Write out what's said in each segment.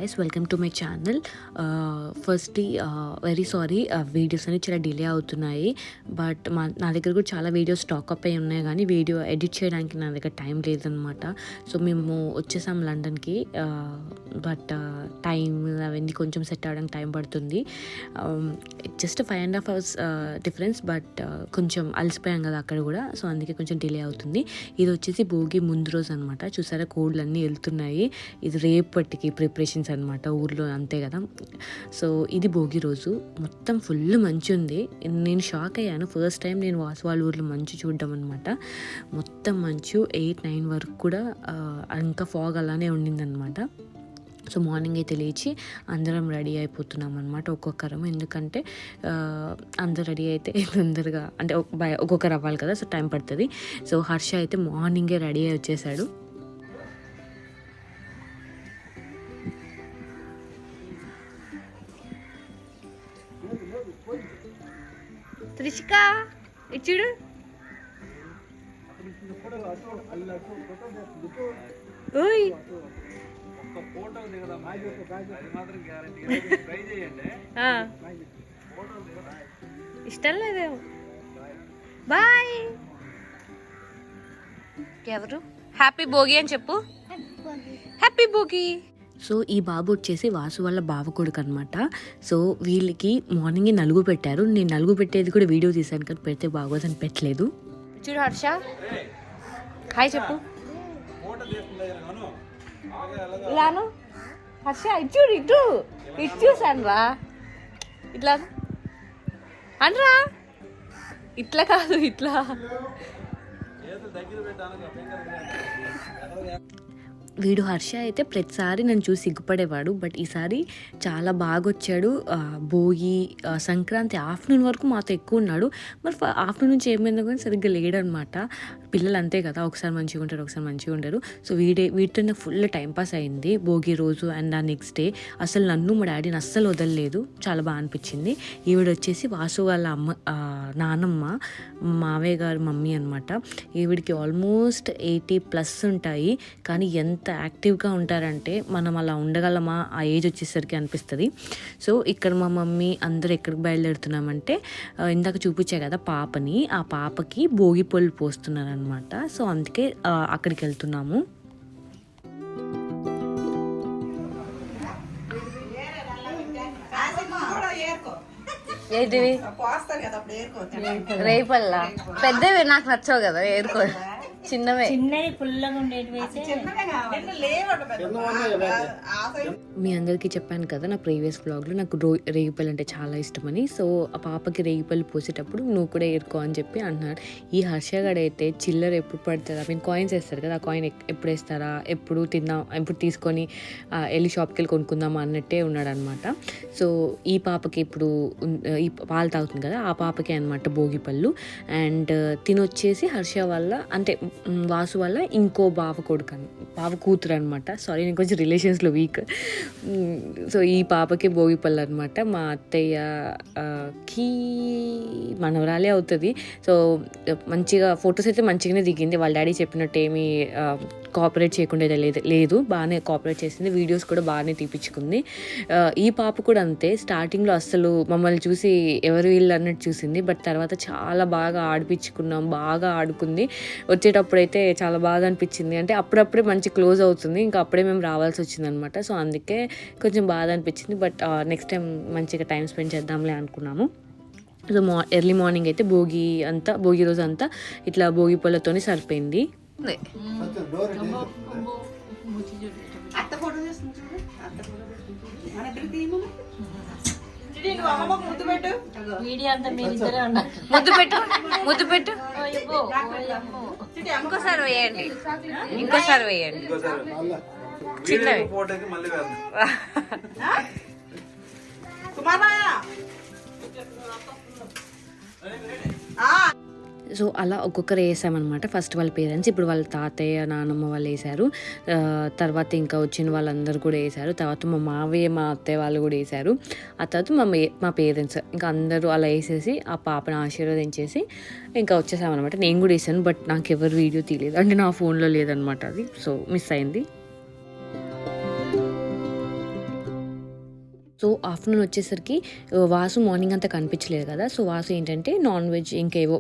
guys, welcome to my channel. Firstly, very sorry, videos అనేవి చాలా delay అవుతున్నాయి. But నా దగ్గర కూడా చాలా వీడియోస్ స్టాక్ అప్ అయి ఉన్నాయి, కానీ వీడియో ఎడిట్ చేయడానికి నా దగ్గర టైం లేదనమాట. సో మేము వచ్చేసాం లండన్కి. బట్ టైం అవన్నీ కొంచెం సెట్ అవ్వడానికి టైం పడుతుంది. Just 5.5 hours difference. బట్ కొంచెం అలసిపోయాం కదా అక్కడ కూడా, సో అందుకే కొంచెం డిలే అవుతుంది. ఇది వచ్చేసి భోగి ముందు రోజు అనమాట. చూసారా, కోడ్లు అన్నీ వెళ్తున్నాయి. ఇది రేపటికి ప్రిపరేషన్స్ అనమాట, ఊర్లో అంతే కదా. సో ఇది భోగి రోజు. మొత్తం ఫుల్ మంచు ఉంది. నేను షాక్ అయ్యాను, ఫస్ట్ టైం నేను వాళ్ళ ఊర్లో మంచు చూడడం అనమాట. మొత్తం మంచు 8-9 వరకు కూడా ఇంకా ఫాగ్ అలానే ఉండిందనమాట. సో మార్నింగ్ అయితే లేచి అందరం రెడీ అయిపోతున్నాం అనమాట, ఒక్కొక్కరం. ఎందుకంటే అందరు రెడీ అయితే తొందరగా, అంటే ఒక్కొక్కరు అవ్వాలి కదా, సో టైం పడుతుంది. సో హర్ష అయితే మార్నింగే రెడీ అయి వచ్చేసాడు. త్రిషిక ఇచ్చుడు. ఓయ్ ఇష్టం లేదేమో. బాయ్. ఎవరు హ్యాపీ భోగి అని చెప్పు. హ్యాపీ భోగి. సో ఈ బాబు వచ్చేసి వాసు వాళ్ళ బావ కొడుకు అనమాట. సో వీళ్ళకి మార్నింగే నలుగు పెట్టారు. నేను నలుగు పెట్టేది కూడా వీడియో తీశాను, కానీ పెడితే బాగోదని పెట్టలేదు. చూడు హర్ష, హాయ్ చెప్పు. ఇలాను హర్ష, ఇచ్చుడు ఇటు ఇటు చూసాను రా, ఇట్లా అనరా, ఇట్లా కాదు ఇట్లా. వీడు హర్ష అయితే ప్రతిసారి నన్ను చూసి సిగ్గుపడేవాడు, బట్ ఈసారి చాలా బాగా వచ్చాడు. భోగి సంక్రాంతి ఆఫ్టర్నూన్ వరకు మాతో ఎక్కువ ఉన్నాడు. మరి ఆఫ్టర్నూన్ నుంచి ఏమైందో కానీ సరిగ్గా లేడనమాట. పిల్లలు అంతే కదా, ఒకసారి మంచిగా ఉంటారు, ఒకసారి మంచిగా ఉండరు. సో వీటితో నాకు ఫుల్ టైంపాస్ అయింది భోగి రోజు. అండ్ ఆ నెక్స్ట్ డే అసలు నన్ను మా డాడీని అస్సలు వదలలేదు, చాలా బాగా అనిపించింది. ఈవిడ వచ్చేసి వాసు వాళ్ళ నానమ్మ, మావయ్య గారు మమ్మీ అనమాట. ఈవిడికి ఆల్మోస్ట్ 80+ ఉంటాయి, కానీ ఎంత యాక్టివ్గా ఉంటారంటే మనం అలా ఉండగలమా ఆ ఏజ్ వచ్చేసరికి అనిపిస్తుంది. సో ఇక్కడ మా మమ్మీ అందరూ ఎక్కడికి బయలుదేరుతున్నామంటే, ఇందాక చూపించే కదా పాపని, ఆ పాపకి భోగి పళ్ళు పోస్తున్నారు అనమాట. సో అందుకే అక్కడికి వెళ్తున్నాము. ఏంటివి రేపల్లా పెద్దవి నాకు నచ్చవు కదా, ఏరుకో. చిన్నవే మీ అందరికీ చెప్పాను కదా నా ప్రీవియస్ వ్లాగ్లో, నాకు రేగిపల్లి అంటే చాలా ఇష్టమని. సో ఆ పాపకి రేగిపల్లి పోసేటప్పుడు నువ్వు కూడా ఏరుకో అని చెప్పి అంటున్నాడు. ఈ హర్షగాడు అయితే చిల్లర ఎప్పుడు పడుతుంది, కాయిన్స్ వేస్తారు కదా, ఆ కాయిన్ ఎప్పుడు వేస్తారా, ఎప్పుడు తిందాం, ఎప్పుడు తీసుకొని వెళ్ళి షాప్కి వెళ్ళి కొనుక్కుందామా అన్నట్టే ఉన్నాడు అనమాట. సో ఈ పాపకి ఇప్పుడు ఈ పాలు తాగుతుంది కదా, ఆ పాపకి అనమాట భోగి పళ్ళు. అండ్ తినొచ్చేసి హర్ష వల్ల, అంటే వాసు వల్ల ఇంకో బావ కూతురు అనమాట. సారీ, నేను కొంచెం రిలేషన్స్లో వీక్. సో ఈ పాపకి భోగి పళ్ళు అనమాట. మా అత్తయ్యకి మనవరాలే అవుతుంది. సో మంచిగా ఫొటోస్ అయితే మంచిగానే దిగింది. వాళ్ళ డాడీ చెప్పినట్టు ఏమీ కోఆపరేట్ చేయకుండా లేదు, బాగానే కోఆపరేట్ చేసింది. వీడియోస్ కూడా బాగానే తీపించుకుంది. ఈ పాప కూడా అంతే. స్టార్టింగ్లో అస్సలు మమ్మల్ని చూసి ఎవరు వీళ్ళు అన్నట్టు చూసింది, బట్ తర్వాత చాలా బాగా ఆడిపించుకున్నాం, బాగా ఆడుకుంది. వచ్చేటప్పుడు అయితే చాలా బాగా అనిపించింది. అంటే అప్పుడప్పుడే మంచి క్లోజ్ అవుతుంది, ఇంకా అప్పుడే మేము రావాల్సి వచ్చింది అనమాట. సో అందుకే కొంచెం బాధ అనిపించింది. బట్ నెక్స్ట్ టైం మంచిగా టైం స్పెండ్ చేద్దాంలే అనుకున్నాము. సో ఎర్లీ మార్నింగ్ అయితే భోగి రోజు అంతా ఇట్లా భోగి పళ్ళతోనే సరిపోయింది. ముద్దు పెట్టు. ఇంకోసారి వేయండి, చిన్నవి. సో అలా ఒక్కొక్కరు వేసామన్నమాట. ఫస్ట్ వాళ్ళ పేరెంట్స్, ఇప్పుడు వాళ్ళ తాతయ్య నానమ్మ వాళ్ళు వేశారు. తర్వాత ఇంకా వచ్చిన వాళ్ళందరూ కూడా వేశారు. తర్వాత మా మావయ్య మా అత్తయ్య వాళ్ళు కూడా వేశారు. ఆ తర్వాత మా పేరెంట్స్ ఇంకా అందరూ అలా వేసేసి ఆ పాపను ఆశీర్వదించేసి ఇంకా వచ్చేసామన్నమాట. నేను కూడా వేసాను, బట్ నాకు ఎవరు వీడియో తీయలేదు, అంటే నా ఫోన్లో లేదనమాట అది. సో మిస్ అయింది. సో ఆఫ్టర్నూన్ వచ్చేసరికి వాసు మార్నింగ్ అంతా కనిపించలేదు కదా. సో వాసు ఏంటంటే నాన్ వెజ్ ఇంకేవో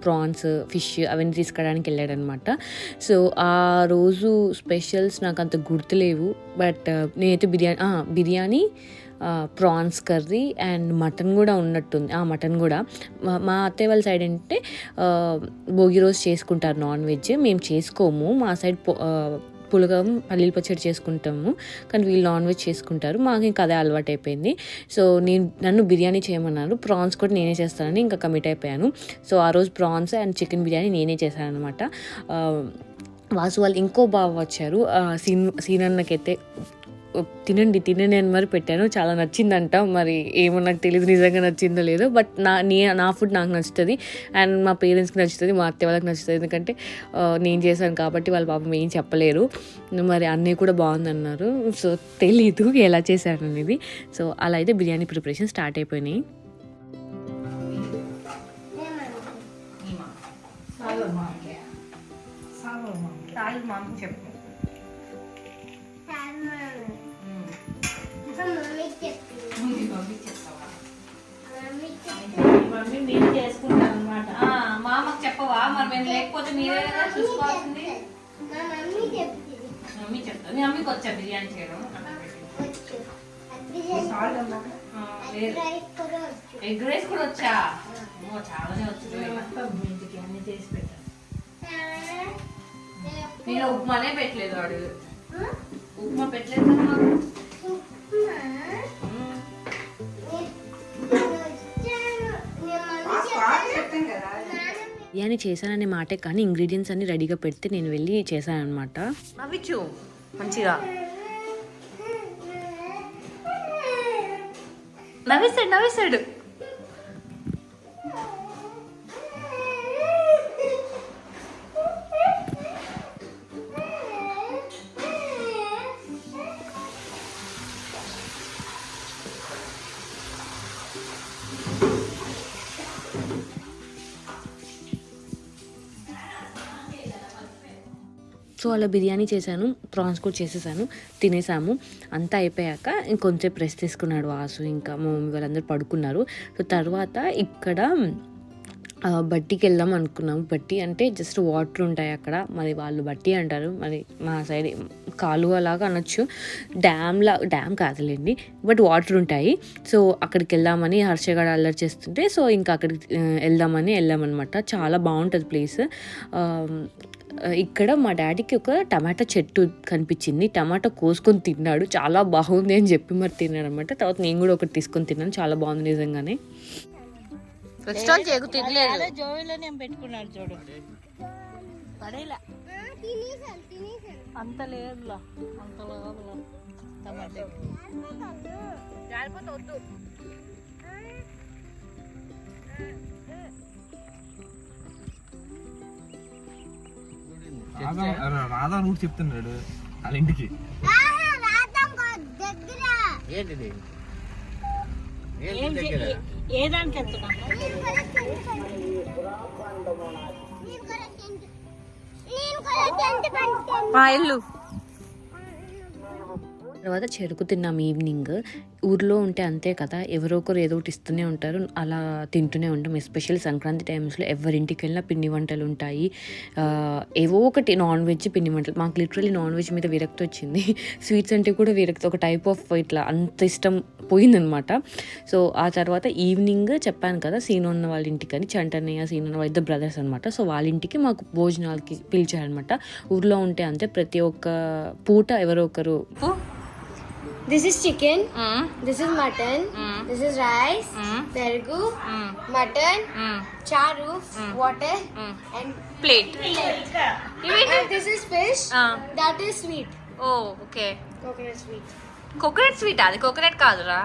ప్రాన్స్ ఫిష్ అవన్నీ తీసుకురావడానికి వెళ్ళాడనమాట. సో ఆ రోజు స్పెషల్స్ నాకు అంత గుర్తులేవు, బట్ నేనైతే biryani prawns curry and mutton కూడా ఉన్నట్టుంది. మటన్ కూడా మా అత్తయ్య వాళ్ళ సైడ్ అంటే భోగి రోజు చేసుకుంటారు నాన్ వెజ్. మేము చేసుకోము, మా సైడ్ పులగం పల్లీల పచ్చడి చేసుకుంటాము, కానీ వీళ్ళు నాన్ వెజ్ చేసుకుంటారు. మాకు ఇంకా అదే అలవాటు అయిపోయింది. సో నన్ను బిర్యానీ చేయమన్నారు, ప్రాన్స్ కూడా నేనే చేస్తానని ఇంకా కమిట్ అయిపోయాను. సో ఆ రోజు ప్రాన్స్ అండ్ చికెన్ బిర్యానీ నేనే చేశాను అనమాట. వాసు వాళ్ళు ఇంకో బాగా వచ్చారు, సీనన్నకైతే తినండి అని మరి పెట్టాను. చాలా నచ్చిందంట, మరి ఏమో నాకు తెలియదు నిజంగా నచ్చిందో లేదో, బట్ నా ఫుడ్ నాకు నచ్చుతుంది అండ్ మా పేరెంట్స్కి నచ్చుతుంది, మా అత్తయ్య వాళ్ళకి నచ్చుతుంది. ఎందుకంటే నేను చేశాను కాబట్టి వాళ్ళ పాపం ఏం చెప్పలేరు. మరి అన్నీ కూడా బాగుందన్నారు. సో తెలీదు ఎలా చేశాను అనేది. సో అలా అయితే బిర్యానీ ప్రిపరేషన్ స్టార్ట్ అయిపోయినాయి. నేను చేసుకుంటాను అనమాట. మామకు చెప్పవా? మరి మేము లేకపోతే మీరే కదా చూసుకోవాల్సింది. మమ్మీ చెప్తా. మీ మమ్మీకి వచ్చా బిర్యానీ చేయడం? ఎగ్ రైస్ కూడా వచ్చా? చాలానే వచ్చు. ఇంటికి అన్ని చేసి పెట్టాను. నేను ఉప్మానే పెట్టలేదు, వాడు ఉప్మా పెట్టలేదు కదా మాకు. బిర్యానీ చేశాననే మాటే కానీ ఇంగ్రీడియంట్స్ అన్ని రెడీగా పెడితే నేను వెళ్ళి చేశాను అనమాట. నవ్విచ్చు మంచిగా నవ్విస్తాడు. సో అలా బిర్యానీ చేశాను, ప్రాన్స్ కూడా చేసేసాను, తినేసాము. అంతా అయిపోయాక ఇంకొంచెంసేపు రెస్ట్ తీసుకున్నాడు వాసు, ఇంకా మా మమ్మీ వాళ్ళందరూ పడుకున్నారు. సో తర్వాత ఇక్కడ బట్టికి వెళ్దాం అనుకున్నాము. బట్టి అంటే జస్ట్ వాటర్ ఉంటాయి అక్కడ, మరి వాళ్ళు బట్టి అంటారు, మరి మా సైడ్ కాలువ లాగా అనొచ్చు, డ్యామ్ కాదులేండి, బట్ వాటర్ ఉంటాయి. సో అక్కడికి వెళ్దామని హర్షగాడు అల్లరి చేస్తుంటే, సో ఇంకా అక్కడికి వెళ్ళామన్నమాట. చాలా బాగుంటుంది ప్లేస్. ఇక్కడ మా డాడీకి ఒక టమాటా చెట్టు కనిపించింది, టమాటా కోసుకొని తిన్నాడు, చాలా బాగుంది అని చెప్పి మరి తిన్నాడు అనమాట. తర్వాత నేను కూడా ఒకటి తీసుకొని తిన్నాను, చాలా బాగుంది నిజంగానే. జోవిలో పెట్టుకున్నాడు చూడు, పడేలా అంత లేదులా, అంత రాధా రూట్ చెప్తున్నాడు వాళ్ళ ఇంటికి. ఏంటిది ఏదానికి వెళ్తున్నా? ఇల్లు తర్వాత చెరుకు తిన్నాం ఈవినింగ్. ఊర్లో ఉంటే అంతే కదా, ఎవరో ఒకరు ఏదో ఒకటి ఇస్తూనే ఉంటారు, అలా తింటూనే ఉంటాం. ఎస్పెషల్లీ సంక్రాంతి టైమ్స్లో ఎవరింటికి వెళ్ళినా పిండి వంటలు ఉంటాయి, ఏవో ఒకటి నాన్ వెజ్ పిండి వంటలు. మాకు లిటరల్లీ నాన్ వెజ్ మీద విరక్తి వచ్చింది, స్వీట్స్ అంటే కూడా విరక్తి, ఒక టైప్ ఆఫ్ ఇట్లా అంత ఇష్టం పోయిందనమాట. సో ఆ తర్వాత ఈవినింగ్ చెప్పాను కదా సీనన్న వాళ్ళ ఇంటికి అని, చంటన్నయ్య సీనన్న వాళ్ళ ఇద్దరు బ్రదర్స్ అనమాట. సో వాళ్ళ ఇంటికి మాకు భోజనాలకి పిలిచారనమాట. ఊర్లో ఉంటే అంతే, ప్రతి ఒక్క పూట ఎవరో ఒకరు. This is chicken. This is mutton. This is rice. Pergu. Mutton. Charu. Water. And plate. and this is fish. That is sweet. Oh okay. Coconut sweet. Coconut sweet, అది కోకోనట్ కాదురా,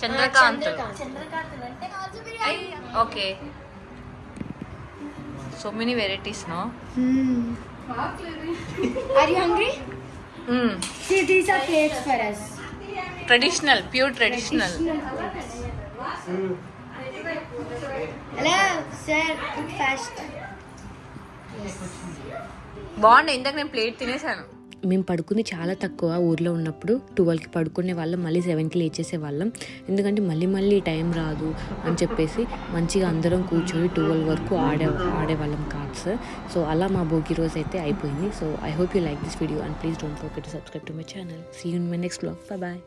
Chandrakant. Okay, so many varieties no. Are you hungry? See, these are plates for us. Traditional, pure traditional. Hello, sir. Cook fast. బాగుండే, ఇందాక నేను plate తినేసాను. మేము పడుకుంది చాలా తక్కువ ఊర్లో ఉన్నప్పుడు. 12కి పడుకునే వాళ్ళం, మళ్ళీ 7కి లేచేసే వాళ్ళం. ఎందుకంటే మళ్ళీ టైం రాదు అని చెప్పేసి మంచిగా అందరం కూర్చొని 12 వరకు ఆడేవాళ్ళం కార్డ్స్. సో అలా మా భోగి రోజు అయితే అయిపోయింది. So I hope you like this video and please don't forget to subscribe to my channel. See you in my next vlog. Bye.